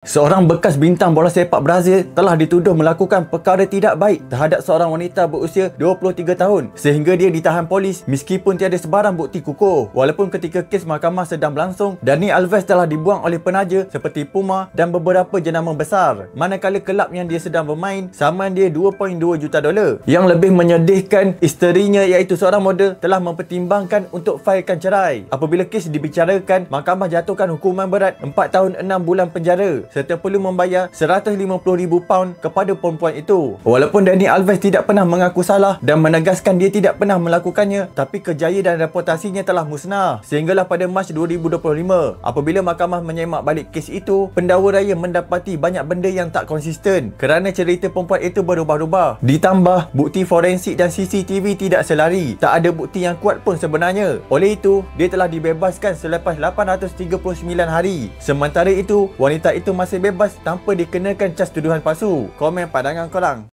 Seorang bekas bintang bola sepak Brazil telah dituduh melakukan perkara tidak baik terhadap seorang wanita berusia 23 tahun sehingga dia ditahan polis meskipun tiada sebarang bukti kukuh. Walaupun ketika kes mahkamah sedang berlangsung, Dani Alves telah dibuang oleh penaja seperti Puma dan beberapa jenama besar, manakala kelab yang dia sedang bermain saman dia $2.2 juta. Yang lebih menyedihkan, isterinya iaitu seorang model telah mempertimbangkan untuk failkan cerai. Apabila kes dibicarakan, mahkamah jatuhkan hukuman berat 4 tahun 6 bulan penjara serta perlu membayar £150,000 kepada perempuan itu. Walaupun Dani Alves tidak pernah mengaku salah dan menegaskan dia tidak pernah melakukannya, tapi kejayaan dan reputasinya telah musnah sehinggalah pada Mac 2025 apabila mahkamah menyemak balik kes itu, pendakwa raya mendapati banyak benda yang tak konsisten kerana cerita perempuan itu berubah-ubah. Ditambah bukti forensik dan CCTV tidak selari, tak ada bukti yang kuat pun sebenarnya. Oleh itu, dia telah dibebaskan selepas 839 hari. Sementara itu, wanita itu masih bebas tanpa dikenakan cas tuduhan palsu. Komen pandangan korang.